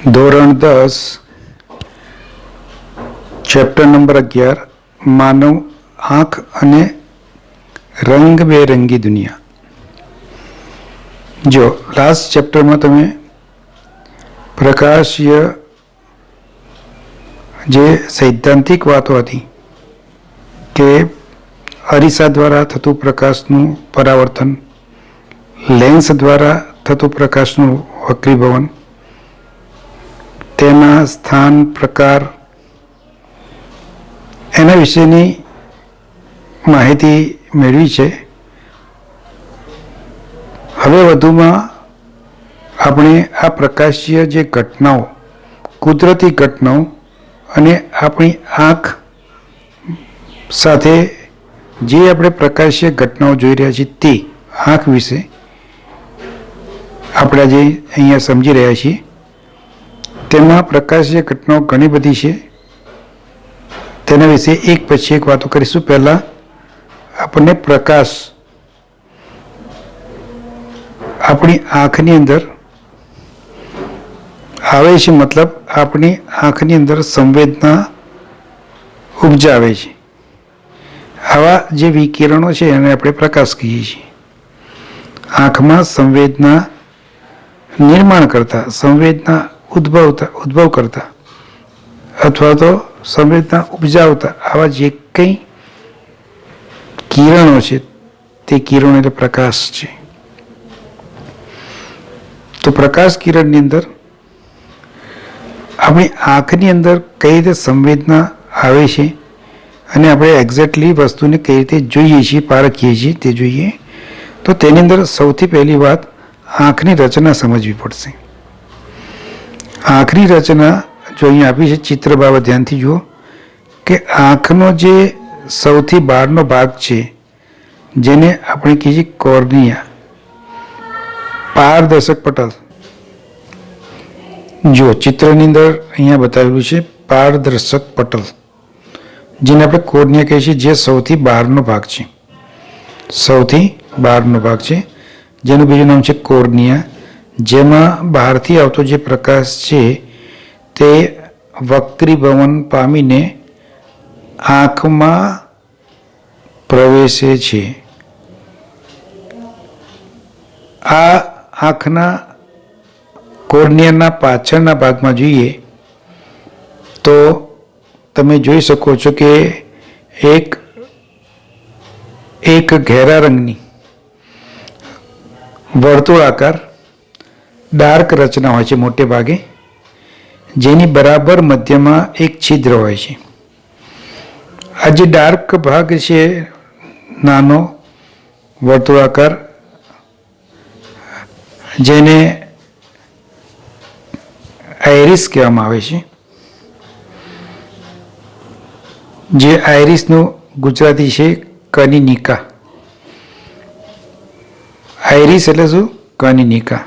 ધોરણ 10 chapter number 11 માનવ આંખ અને રંગબેરંગી દુનિયા. જો લાસ્ટ ચેપ્ટરમાં તમે પ્રકાશીય જે સૈદ્ધાંતિક વાતો હતી કે અરીસા દ્વારા થતું પ્રકાશનું પરાવર્તન, લેન્સ દ્વારા થતું પ્રકાશનું વક્રીભવન, તેના સ્થાન, પ્રકાર, એના વિશેની માહિતી મેળવી છે. હવે વધુમાં આપણે આ પ્રકાશીય જે ઘટનાઓ, કુદરતી ઘટનાઓ અને આપણી આંખ સાથે જે આપણે પ્રકાશીય ઘટનાઓ જોઈ રહ્યા છીએ તે આંખ વિશે આપણે જે અહીંયા સમજી રહ્યા છીએ. તેમાં પ્રકાશીય ઘટનાઓ ઘણી બધી છે. તેના વિશે એક પછી એક વાતો કરીશું. પહેલાં આપણને પ્રકાશ આપણી આંખની અંદર આવે છે, મતલબ આપણી આંખની અંદર સંવેદના ઉપજાવે છે. આવા જે વિકિરણો છે એને આપણે પ્રકાશ કહીએ છીએ. આંખમાં સંવેદના નિર્માણ કરતા, સંવેદના ઉદ્ભવ કરતા અથવા તો સંવેદના ઉપજાવતા આવા જે કંઈ કિરણો છે તે કિરણો એટલે પ્રકાશ છે. તો પ્રકાશ કિરણની અંદર આપણી આંખની અંદર કઈ રીતે સંવેદના આવે છે અને આપણે એક્ઝેક્ટલી વસ્તુને કઈ રીતે જોઈએ છીએ, પારખીએ છીએ તે જોઈએ. તો તેની અંદર સૌથી પહેલી વાત આંખની રચના સમજવી પડશે. આંખની રચના જો અહીં આપી છે ચિત્ર બાબત ધ્યાનથી જુઓ કે આંખનો જે સૌથી બહારનો ભાગ છે જેને આપણે કહીએ છીએ કોર્નિયા, પારદર્શક પટલ. જો ચિત્રની અંદર અહીંયા બતાવેલું છે પારદર્શક પટલ, જેને આપણે કોર્નિયા કહીએ છીએ, જે સૌથી બહારનો ભાગ છે. સૌથી બહારનો ભાગ છે જેનું બીજું નામ છે કોર્નિયા. જેમાં બહારથી આવતો જે પ્રકાશ છે તે વક્રીભવન પામીને આંખમાં પ્રવેશે છે. આ આંખના કોર્નિયાના પાછળના ભાગમાં જોઈએ તો તમે જોઈ શકો છો કે એક ઘેરા રંગની વર્તુળાકાર ડાર્ક રચના હોય છે મોટે ભાગે, જેની બરાબર મધ્યમાં એક છિદ્ર હોય છે. આ જે ડાર્ક ભાગ છે નાનો વર્તુળાકાર, જેને આઇરિસ કહેવામાં આવે છે. જે આઇરિસનું ગુજરાતી છે કનિનિકા. આઇરિસ એટલે શું? કનિનિકા.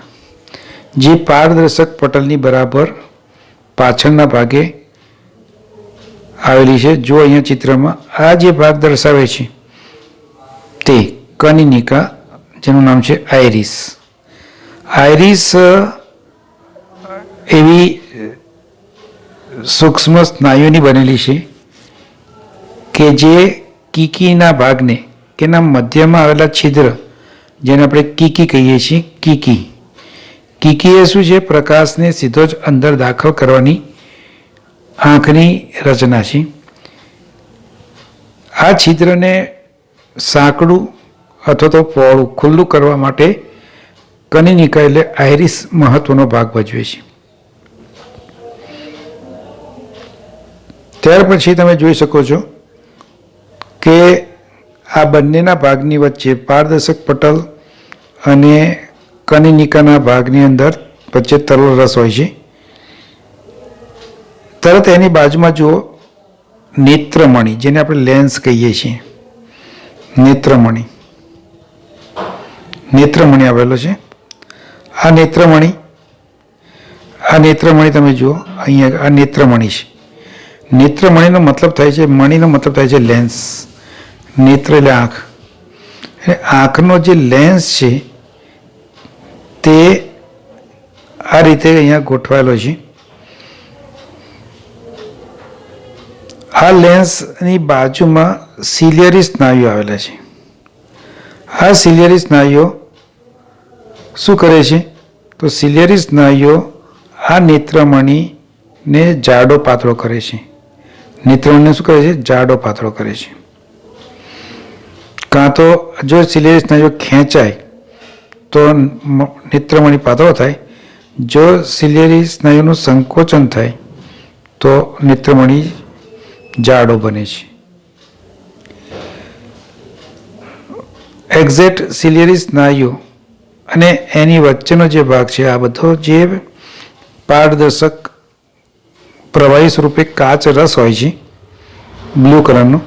જે પારદર્શક પટલની બરાબર પાછળના ભાગે આવેલી છે. જો અહીંયા ચિત્રમાં આ જે ભાગ દર્શાવે છે તે કનિનિકા, જેનું નામ છે આઇરિસ. આઇરિસ એવી સૂક્ષ્મ સ્નાયુની બનેલી છે કે જે કીકીના ભાગને કે ના મધ્યમાં આવેલા છિદ્ર, જેને આપણે કીકી કહીએ છીએ, કીકી એ શું છે? પ્રકાશને સીધો જ અંદર દાખલ કરવાની આંખની રચના છે. આ છિદ્રને સાંકડું અથવા તો પહોળું, ખુલ્લું કરવા માટે કનિનિકા એટલે આઇરિસ મહત્વનો ભાગ ભજવે છે. ત્યાર પછી તમે જોઈ શકો છો કે આ બંનેના ભાગની વચ્ચે પારદર્શક પટલ અને કનિનિકાના ભાગની અંદર વચ્ચે તરલ રસ હોય છે. તરત એની બાજુમાં જુઓ નેત્રમણી, જેને આપણે લેન્સ કહીએ છીએ. નેત્રમણી આવેલો છે. આ નેત્રમણી તમે જુઓ અહીંયા, આ નેત્રમણી છે. નેત્રમણીનો મતલબ થાય છે, મણીનો મતલબ થાય છે લેન્સ. નેત્ર એટલે આંખ. આંખનો જે લેન્સ છે તે આ રીતે અહીંયા ગોઠવાયેલો છે. આ લેન્સની બાજુમાં સિલિયરી સ્નાયુઓ આવેલા છે. આ સિલિયરી સ્નાયુઓ શું કરે છે? તો સિલિયરી સ્નાયુઓ આ નેત્રમણીને જાડો પાતળો કરે છે. નેત્રમણીને શું કરે છે? જાડો પાતળો કરે છે. કાં તો જો સિલિયરી સ્નાયુઓ ખેંચાય તો નેત્રમણી પાતળો થાય. જો સિલિયરી સ્નાયુનું સંકોચન થાય તો નેત્રમણી જાડો બને છે. એક્ઝેક્ટ સિલિયરી સ્નાયુ અને એની વચ્ચેનો જે ભાગ છે આ બધો જે પારદર્શક પ્રવાહી સ્વરૂપે કાચ રસ હોય છે બ્લુ કલરનો,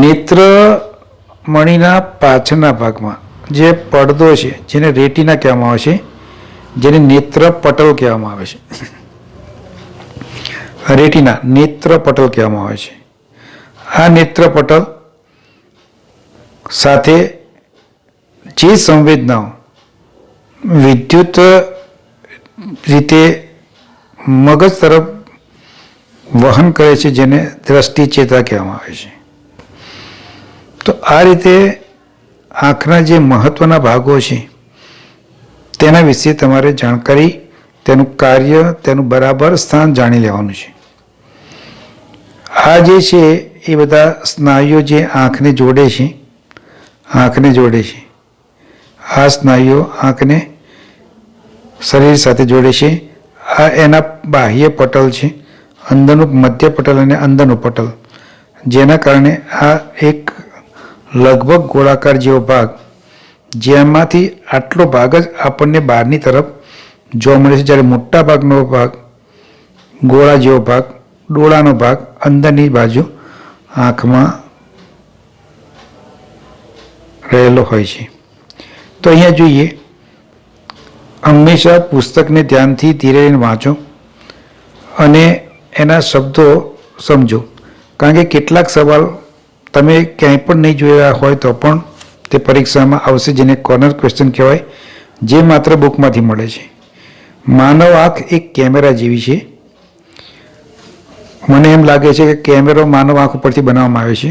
નેત્રમણીના પાછળના ભાગમાં જે પડદો છે જેને રેટિના કહેવામાં આવે છે, જેને નેત્ર પટલ કહેવામાં આવે છે. રેટિના નેત્ર પટલ કહેવામાં આવે છે. આ નેત્ર પટલ સાથે જે સંવેદનાઓ વિદ્યુત રીતે મગજ તરફ વહન કરે છે જેને દ્રષ્ટિ ચેતા કહેવામાં આવે છે. તો આ રીતે આંખના જે મહત્વના ભાગો છે તેના વિશે તમારે જાણકારી, તેનું કાર્ય, તેનું બરાબર સ્થાન જાણી લેવાનું છે. આ જે છે એ બધા સ્નાયુઓ જે આંખને જોડે છે, આ સ્નાયુઓ આંખને શરીર સાથે જોડે છે. આ એના બાહ્ય પટલ છે, અંદરનું મધ્ય પટલ અને અંદરનું પટલ, જેના કારણે આ એક લગભગ ગોળાકાર જેવો ભાગ, જેમાંથી આટલો ભાગ જ આપણને બહારની તરફ જોવા મળે છે, જ્યારે મોટા ભાગનો ભાગ ગોળા જેવો ભાગ, ડોળાનો ભાગ અંદરની બાજુ આંખમાં રહેલો હોય છે. તો અહીંયા જોઈએ, હંમેશા પુસ્તકને ધ્યાનથી ધીરે વાંચો અને એના શબ્દો સમજો, કારણ કે કેટલાક સવાલ તમે ક્યાંય પણ નહીં જોયા હોય તો પણ તે પરીક્ષામાં આવશે, જેને કોર્નર ક્વેશ્ચન કહેવાય, જે માત્ર બુકમાંથી મળે છે. માનવ આંખ એક કેમેરા જેવી છે. મને એમ લાગે છે કે કેમેરો માનવ આંખ ઉપરથી બનાવવામાં આવ્યો છે,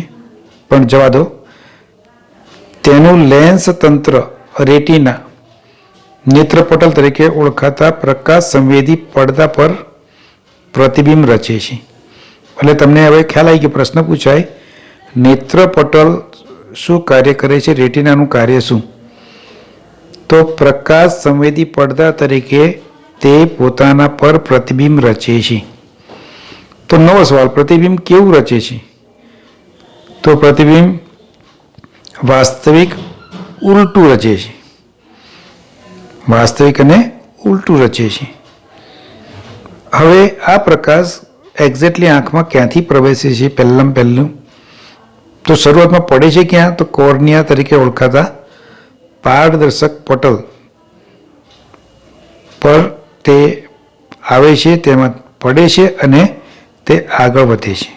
પણ જવા દો. તેનું લેન્સ તંત્ર રેટિના નેત્રપટલ તરીકે ઓળખાતા પ્રકાશ સંવેદી પડદા પર પ્રતિબિંબ રચે છે. એટલે તમને હવે ખ્યાલ આવી ગયો, પ્રશ્ન પૂછાય નેત્રપટલ શું કાર્ય કરે છે, રેટિનાનું કાર્ય શું? તો પ્રકાશ સંવેદી પડદા તરીકે તે પોતાના પર પ્રતિબિંબ રચે છે. તો નવો સવાલ, પ્રતિબિંબ કેવું રચે છે? તો પ્રતિબિંબ વાસ્તવિક ઉલટું રચે છે. વાસ્તવિક અને ઉલટું રચે છે. હવે આ પ્રકાશ એક્ઝેક્ટલી આંખમાં ક્યાંથી પ્રવેશે છે? પહેલું તો શરૂઆતમાં પડે છે ક્યાં? તો કોર્નિયા તરીકે ઓળખાતા પારદર્શક પટલ પર તે આવે છે, તેમાં પડે છે અને તે આગળ વધે છે.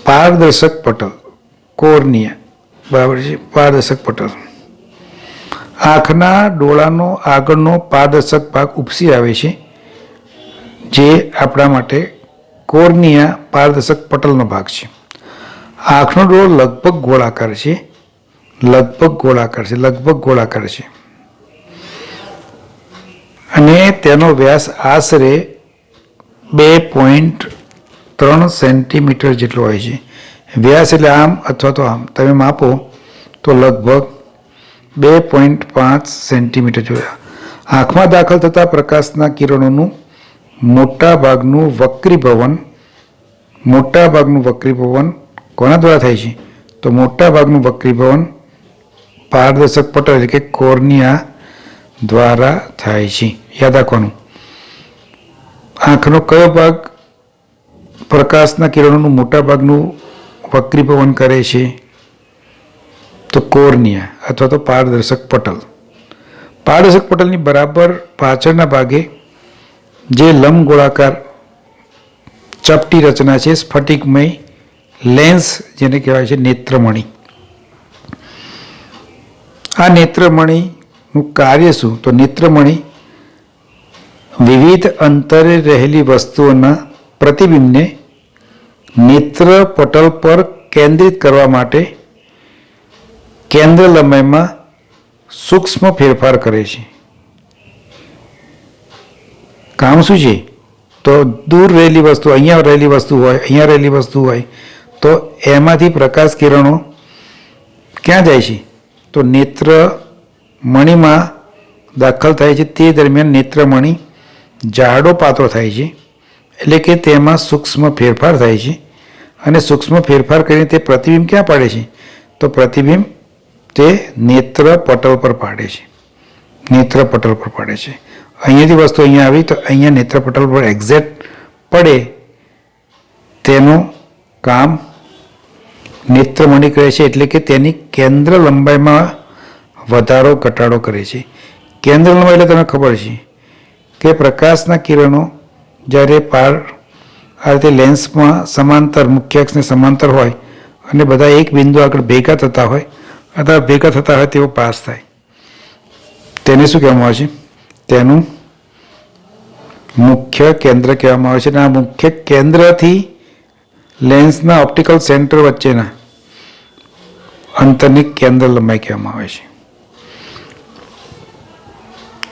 પારદર્શક પટલ, કોર્નિયા, બરાબર છે. પારદર્શક પટલ આંખના ડોળાનો આગળનો પારદર્શક ભાગ ઉપસી આવે છે, જે આપણા માટે કોર્નિયા પારદર્શક પટલનો ભાગ છે. આંખનો ડોળો લગભગ ગોળાકાર છે, અને તેનો વ્યાસ આશરે 2.3 સેન્ટીમીટર જેટલો હોય છે. વ્યાસ એટલે આમ અથવા તો આમ તમે માપો તો લગભગ 2.5 સેન્ટીમીટર જોયા. આંખમાં દાખલ થતા પ્રકાશના કિરણોનું મોટાભાગનું વક્રીભવન કોના દ્વારા થાય છે? તો મોટાભાગનું વક્રીભવન પારદર્શક પટલ એટલે કે કોર્નિયા દ્વારા થાય છે. યાદ રાખવાનું, આંખનો કયો ભાગ પ્રકાશના કિરણોનું મોટાભાગનું વક્રીભવન કરે છે? તો કોર્નિયા અથવા તો પારદર્શક પટલ. પારદર્શક પટલની બરાબર પાછળના ભાગે જે લંબગોળાકાર ચપટી રચના છે, સ્ફટિકમય લેન્સ જેને કહેવાય છે નેત્રમણી. આ નેત્રમણીનું કાર્ય શું? તો નેત્રમણી વિવિધ અંતરે રહેલી વસ્તુઓના પ્રતિબિંબને નેત્ર પટલ પર કેન્દ્રિત કરવા માટે કેન્દ્ર લંબાઈમાં સૂક્ષ્મ ફેરફાર કરે છે. કામ શું છે? તો દૂર રહેલી વસ્તુ, અહીંયા રહેલી વસ્તુ હોય, અહીંયા રહેલી વસ્તુ હોય, તો એમાંથી પ્રકાશ કિરણો ક્યાં જાય છે? તો નેત્ર મણીમાં દાખલ થાય છે. તે દરમિયાન નેત્રમણી જાડો પાતળો થાય છે, એટલે કે તેમાં સૂક્ષ્મ ફેરફાર થાય છે. અને સૂક્ષ્મ ફેરફાર કરીને તે પ્રતિબિંબ ક્યાં પાડે છે? તો પ્રતિબિંબ તે નેત્ર પટલ પર પાડે છે. નેત્ર પટલ પર પાડે છે. અહીંયાથી વસ્તુ અહીંયા આવી તો અહીંયા નેત્ર પટલ પર એક્ઝેક્ટ પડે, તેનું કામ નેત્રમણી કરે છે. એટલે કે તેની કેન્દ્ર લંબાઈમાં વધારો ઘટાડો કરે છે. કેન્દ્ર લંબાઈ એટલે તમને ખબર છે કે પ્રકાશના કિરણો જ્યારે આ રીતે લેન્સમાં સમાંતર, મુખ્ય અક્ષને સમાંતર હોય અને બધા એક બિંદુ આગળ ભેગા થતા હોય અથવા ભેગા થતા હોય તેવો પાસ થાય, તેને શું કહેવામાં આવે છે? તેનું મુખ્ય કેન્દ્ર કહેવામાં આવે છે. અને આ મુખ્ય કેન્દ્રથી લેન્સના ઓપ્ટિકલ સેન્ટર વચ્ચેના અંતરની કેન્દ્ર લંબાઈ કહેવામાં આવે છે.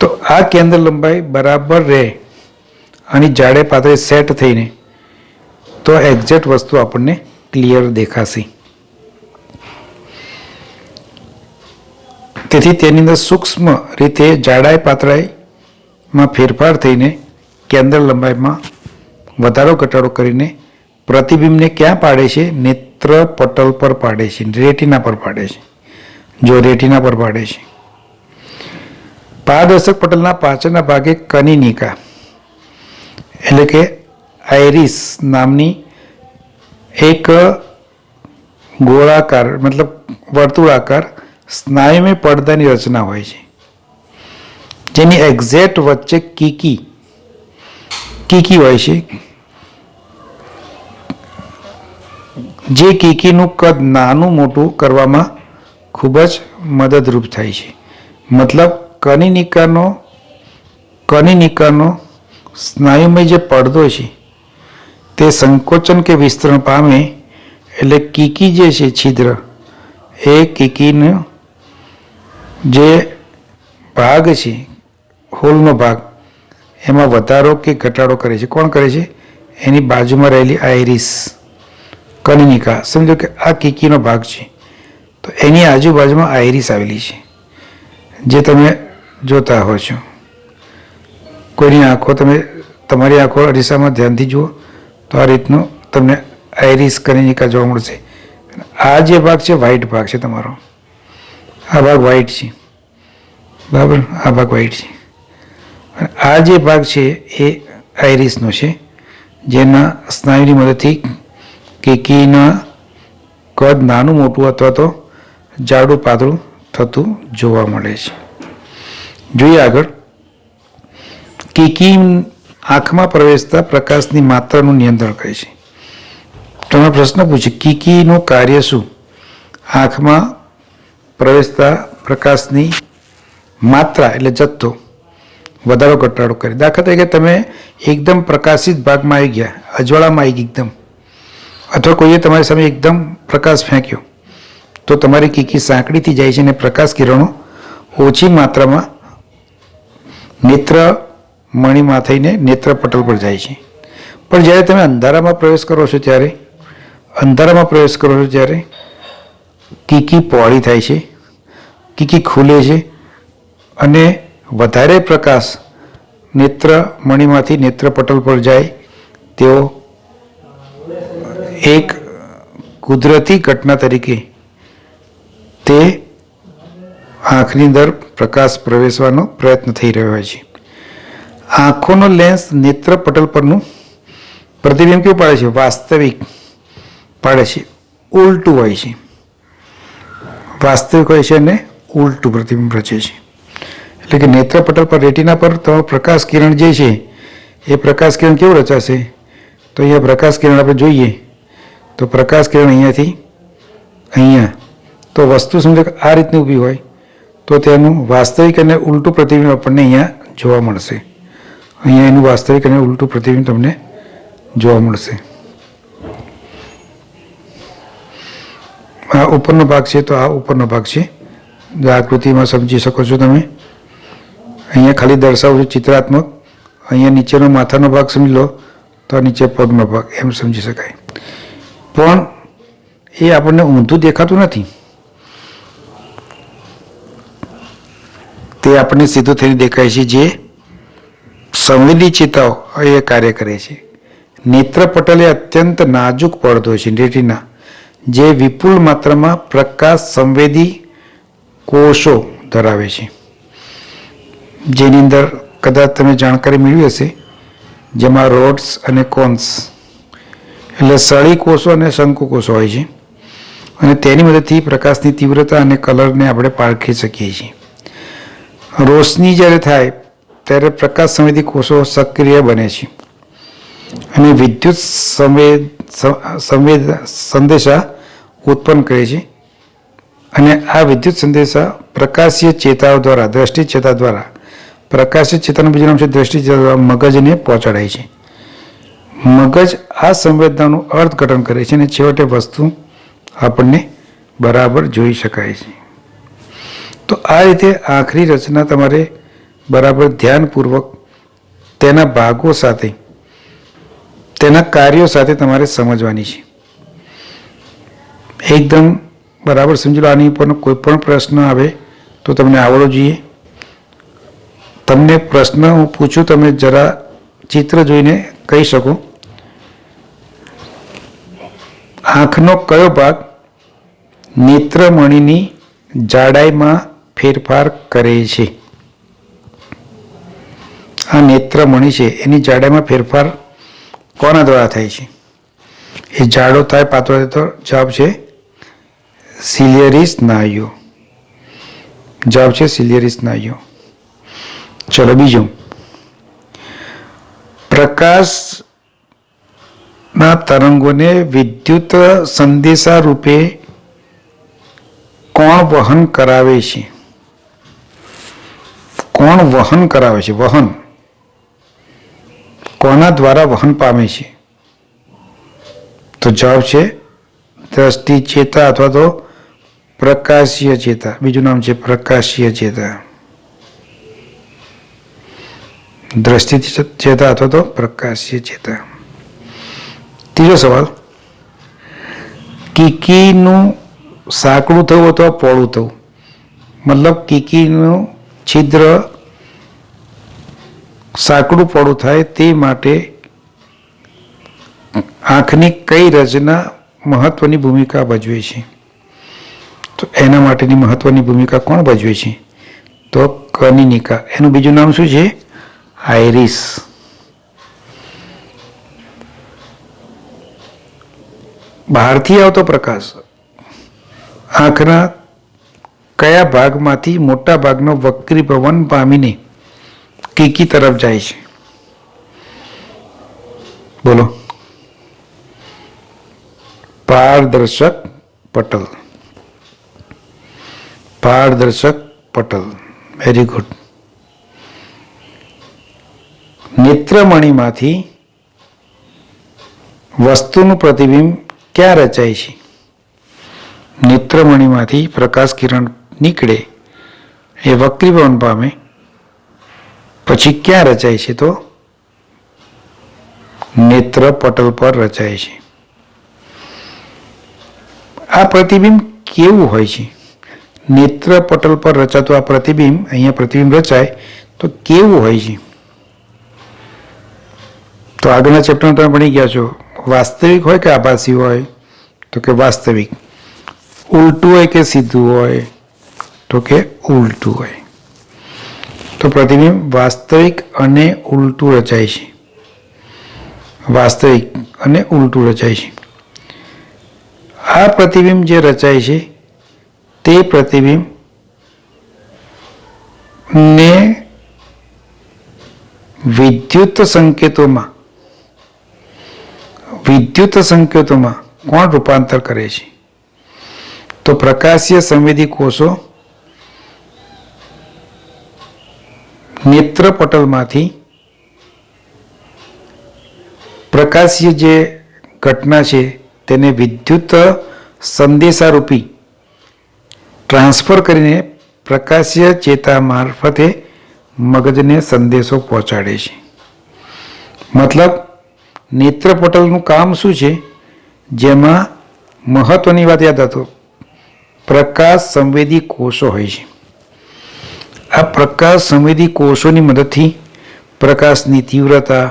તો આ કેન્દ્ર લંબાઈ બરાબર રહે અને જાડે પાતળે સેટ થઈને તો એક્ઝેક્ટ વસ્તુ આપણને ક્લિયર દેખાશે. તેથી તેની અંદર સૂક્ષ્મ રીતે જાડાઈ પાતળાઈમાં ફેરફાર થઈને કેન્દ્ર લંબાઈમાં વધારો ઘટાડો કરીને પ્રતિબિંબને ક્યાં પાડે છે? નેત્ર પટલ પર પાડે છે, રેટિના પર પાડે છે. જો રેટિના પર પાડે છે. પારદર્શક પટલના પાછળના ભાગે કનિનિકા એટલે કે આઇરિસ નામની એક ગોળાકાર મતલબ વર્તુળાકાર સ્નાયુમય પડદાની રચના હોય છે, જેની એક્ઝેક્ટ વચ્ચે કીકી હોય છે. જે કીકીનું કદ નાનું મોટું કરવામાં ખૂબ જ મદદરૂપ થાય છે. મતલબ કનિનિકાનો સ્નાયુમય જે પડદો છે તે સંકોચન કે વિસ્તરણ પામે એટલે કીકી જે છે છિદ્ર, એ કીકીનો જે ભાગ છે, હોલનો ભાગ, એમાં વધારો કે ઘટાડો કરે છે. કોણ કરે છે? એની બાજુમાં રહેલી આઇરિસ કનિનિકા. સમજો કે આ કીકીનો ભાગ છે તો એની આજુબાજુમાં આઇરિસ આવેલી છે, જે તમે જોતા હો છો. કોઈની આંખો, તમારી આંખો અરીસામાં ધ્યાનથી જુઓ તો આ રીતનું તમને આઇરિસ કનિનિકા જોવા મળશે. આ જે ભાગ છે વ્હાઇટ ભાગ છે તમારો, આ ભાગ વ્હાઇટ છે, બરાબર? આ ભાગ વ્હાઇટ છે. આ જે ભાગ છે એ આઇરિસનો છે, જેના સ્નાયુની મદદથી કીકીના કદ નાનું મોટું અથવા તો જાડું પાતળું થતું જોવા મળે છે. જોઈએ આગળ. કીકી આંખમાં પ્રવેશતા પ્રકાશની માત્રાનું નિયંત્રણ કરે છે. તમે પ્રશ્ન પૂછે કીકીનું કાર્ય શું? આંખમાં પ્રવેશતા પ્રકાશની માત્રા એટલે જથ્થો વધારો ઘટાડો કરે. દાખલા તરીકે તમે એકદમ પ્રકાશિત ભાગમાં આવી ગયા, અજવાળામાં આવી ગઈ એકદમ, અથવા કોઈએ તમારી સામે એકદમ પ્રકાશ ફેંક્યો તો તમારી કીકી સાંકડીથી જાય છે અને પ્રકાશ કિરણો ઓછી માત્રામાં નેત્ર મણીમાં થઈને નેત્ર પટલ પર જાય છે. પણ જ્યારે તમે અંધારામાં પ્રવેશ કરો છો ત્યારે કીકી પહોળી થાય છે, કીકી ખુલે છે અને વધારે પ્રકાશ નેત્ર મણીમાંથી નેત્ર પટલ પર જાય તેઓ એક કુદરતી ઘટના તરીકે તે આંખની અંદર પ્રકાશ પ્રવેશવાનો પ્રયત્ન થઈ રહ્યો હોય છે. આંખોનો લેન્સ નેત્ર પટલ પરનું પ્રતિબિંબ કેવું પાડે છે? વાસ્તવિક પાડે છે, ઉલટું હોય છે. વાસ્તવિક હોય છે અને ઉલટું પ્રતિબિંબ રચે છે. એટલે કે નેત્ર પટલ પર, રેટિના પર તમારું પ્રકાશ કિરણ જે છે એ પ્રકાશ કિરણ કેવું રચાશે? તો અહીંયા પ્રકાશ કિરણ આપણે જોઈએ તો પ્રકાશ કિરણ અહીંયાથી અહીંયા, તો વસ્તુ સમજો કે આ રીતની ઊભી હોય તો તેનું વાસ્તવિક અને ઉલટું પ્રતિબિંબ આપણને અહીંયા જોવા મળશે. અહીંયા એનું વાસ્તવિક અને ઉલટું પ્રતિબિંબ તમને જોવા મળશે. આ ઉપરનો ભાગ છે તો આ ઉપરનો ભાગ છે. આકૃતિમાં સમજી શકો છો તમે. અહીંયા ખાલી દર્શાવું છું ચિત્રાત્મક. અહીંયા નીચેનો માથાનો ભાગ સમજી લો તો આ નીચે પગનો ભાગ, એમ સમજી શકાય. પણ એ આપણને ઊંધું દેખાતું નથી, તે આપણને સીધું થઈને દેખાય છે. જે સંવેદી ચેતાઓ એ કાર્ય કરે છે. નેત્રપટલ એ અત્યંત નાજુક પડદો છે રેટિના, જે વિપુલ માત્રામાં પ્રકાશ સંવેદી કોષો ધરાવે છે, જેની અંદર કદાચ તમે જાણકારી મેળવી હશે, જેમાં રોડ્સ અને કોન્સ એટલે સળી કોષો અને શંકુ કોષો હોય છે, અને તેની મદદથી પ્રકાશની તીવ્રતા અને કલરને આપણે પારખી શકીએ છીએ. રોશની જ્યારે થાય ત્યારે પ્રકાશ સંવેદી કોષો સક્રિય બને છે અને વિદ્યુત સંદેશા ઉત્પન્ન કરે છે, અને આ વિદ્યુત સંદેશા પ્રકાશીય ચેતાઓ દ્વારા, દ્રષ્ટિ ચેતા દ્વારા, પ્રકાશીય ચેતાનું બીજું નામ છે દ્રષ્ટિ ચેતા દ્વારા મગજને પહોંચાડાય છે. મગજ આ સંવેદનાનું અર્થઘટન કરે છે અને છેવટે વસ્તુ આપણને બરાબર જોઈ શકાય છે. તો આ રીતે આખરી રચના તમારે બરાબર ધ્યાનપૂર્વક તેના ભાગો સાથે, તેના કાર્યો સાથે તમારે સમજવાની છે. એકદમ બરાબર સમજી લો. આની ઉપરનો કોઈ પણ પ્રશ્ન આવે તો તમને આવડવો જોઈએ. તમને પ્રશ્ન હું પૂછું, તમે જરા ચિત્ર જોઈને કહી શકો. આંખનો કયો ભાગ નેત્રમણીની જાડાઈમાં ફેરફાર કરે છે? આ નેત્રમણી છે એની જાડાઈમાં ફેરફાર કોના દ્વારા થાય છે? એ જાડો થાય, પાતળો થાય તો જવાબ છે સિલિયરી સ્નાયુ. જવાબ છે સિલિયરી સ્નાયુ. ચલો બીજું, પ્રકાશના તરંગોને વિદ્યુત સંદેશા રૂપે કોણ વહન કરાવે છે? કોણ વહન કરાવે છે? વહન કોના દ્વારા વહન પામે છે? તો જવાબ છે દ્રષ્ટિ ચેતા અથવા તો પ્રકાશીય ચેતા. બીજું નામ છે પ્રકાશીય ચેતા. દ્રષ્ટિ ચેતા અથવા તો પ્રકાશીય ચેતા. ત્રીજો સવાલ, કીકીનું સાંકડું થવું અથવા પહોળું થવું, મતલબ કીકીનું છિદ્ર સાંકડું પહોળું થાય તે માટે આંખની કઈ રચના મહત્વની ભૂમિકા ભજવે છે? તો એના માટેની મહત્વની ભૂમિકા કોણ ભજવે છે? તો કનિનિકા. એનું બીજું નામ શું છે? આઇરિસ. બહારથી આવતો પ્રકાશ આંખના કયા ભાગમાંથી મોટા ભાગનો વક્રીભવન પામીને કીકી તરફ જાય છે? બોલો. પારદર્શક પટલ. પારદર્શક પટલ. Very good. નેત્રમણીમાંથી વસ્તુનું પ્રતિબિંબ ક્યાં રચાય છે? નેત્રમણીમાંથી પ્રકાશ કિરણ નીકળે એ વક્રીભવન પામે પછી ક્યાં રચાય છે? તો નેત્ર પટલ પર રચાય છે. આ પ્રતિબિંબ કેવું હોય છે? નેત્ર પટલ પર રચાતું આ પ્રતિબિંબ, અહીંયા પ્રતિબિંબ રચાય તો કેવું હોય છે? તો આગળના ચેપ્ટરમાં તમે ભણી ગયા છો. વાસ્તવિક હોય કે આભાસી હોય? તો કે વાસ્તવિક. ઉલટું હોય કે સીધું હોય? તો કે ઉલટું હોય. તો પ્રતિબિંબ વાસ્તવિક અને ઉલટું રચાય છે. વાસ્તવિક અને ઉલટું રચાય છે. આ પ્રતિબિંબ જે રચાય છે તે પ્રતિબિંબ ને વિદ્યુત સંકેતોમાં કોણ રૂપાંતર કરે છે? તો પ્રકાશીય સંવેદી કોષો નેત્રપટલમાંથી પ્રકાશીય જે ઘટના છે તેને વિદ્યુત સંદેશારૂપી ટ્રાન્સફર કરીને પ્રકાશીય ચેતા મારફતે મગજને સંદેશો પહોંચાડે છે. મતલબ નેત્રપટલનું કામ શું છે? જેમાં મહત્વની વાત યાદ હતો, પ્રકાશ સંવેદી કોષો હોય છે. આ પ્રકાશ સંવેદી કોષોની મદદથી પ્રકાશની તીવ્રતા,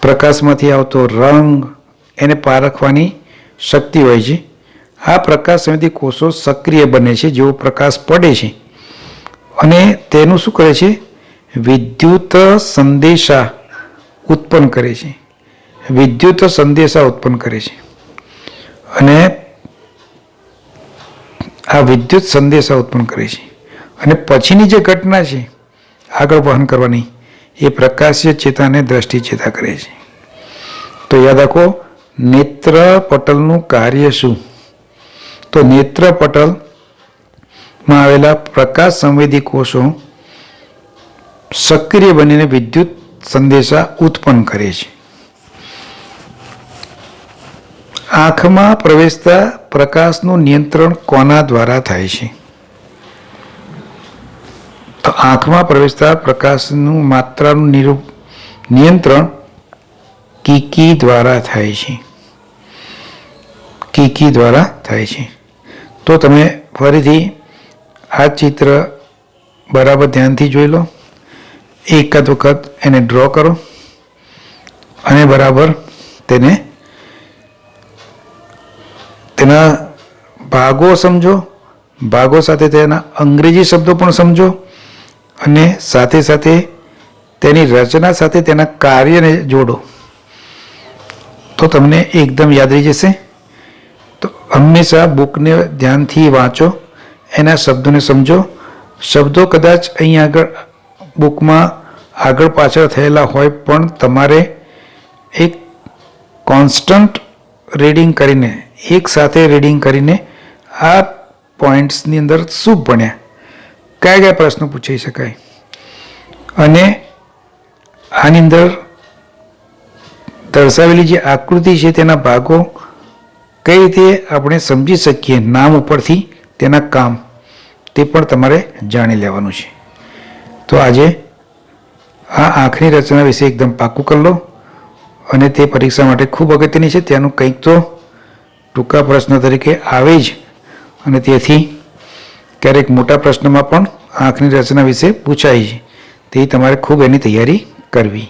પ્રકાશમાંથી આવતો રંગ એને પારખવાની શક્તિ હોય છે. આ પ્રકાશ સંવેદી કોષો સક્રિય બને છે જેવો પ્રકાશ પડે છે અને તેનું શું કરે છે? વિદ્યુત સંદેશા ઉત્પન્ન કરે છે. વિદ્યુત સંદેશા ઉત્પન્ન કરે છે અને આ વિદ્યુત સંદેશા ઉત્પન્ન કરે છે અને પછીની જે ઘટના છે આગળ વહન કરવાની, એ પ્રકાશીય ચેતાને દ્રષ્ટિ ચેતા કરે છે. તો યાદ રાખો, નેત્રપટલનું કાર્ય શું? તો નેત્રપટલમાં આવેલા પ્રકાશ સંવેદી કોષો સક્રિય બનીને વિદ્યુત સંદેશા ઉત્પન્ન કરે છે. આંખમાં પ્રવેશતા પ્રકાશનું નિયંત્રણ કોના દ્વારા થાય છે? તો આંખમાં પ્રવેશતા પ્રકાશનું માત્રાનું નિયંત્રણ કીકી દ્વારા થાય છે. કીકી દ્વારા થાય છે. તો તમે ફરીથી આ ચિત્ર બરાબર ધ્યાનથી જોઈ લો, એકાદ વખત એને ડ્રો કરો અને બરાબર તેના ભાગો સમજો, ભાગો સાથે તેના અંગ્રેજી શબ્દો પણ સમજો અને સાથે સાથે તેની રચના સાથે તેના કાર્યને જોડો, તો તમને એકદમ યાદ રહી જશે. તો હંમેશા બુકને ધ્યાનથી વાંચો, એના શબ્દોને સમજો. શબ્દો કદાચ અહીં આગળ બુકમાં આગળ પાછળ થયેલા હોય પણ તમારે એક કોન્સ્ટન્ટ રીડિંગ કરીને, એક સાથે રીડિંગ કરીને આ પોઈન્ટ્સની અંદર શું ભણ્યા, કયા કયા પ્રશ્નો પૂછાઈ શકાય અને આની અંદર દર્શાવેલી જે આકૃતિ છે તેના ભાગો કઈ રીતે આપણે સમજી શકીએ નામ ઉપરથી તેના કામ, તે પણ તમારે જાણી લેવાનું છે. તો આજે આ આંખની રચના વિશે એકદમ પાકું કરી લો અને તે પરીક્ષા માટે ખૂબ અગત્યની છે. તેનું કંઈક તો ટૂંકા પ્રશ્ન તરીકે આવે જ અને તેથી ક્યારેક મોટા પ્રશ્નમાં પણ આંખની રચના વિશે પૂછાય છે. તે તમારે ખૂબ એની તૈયારી કરવી.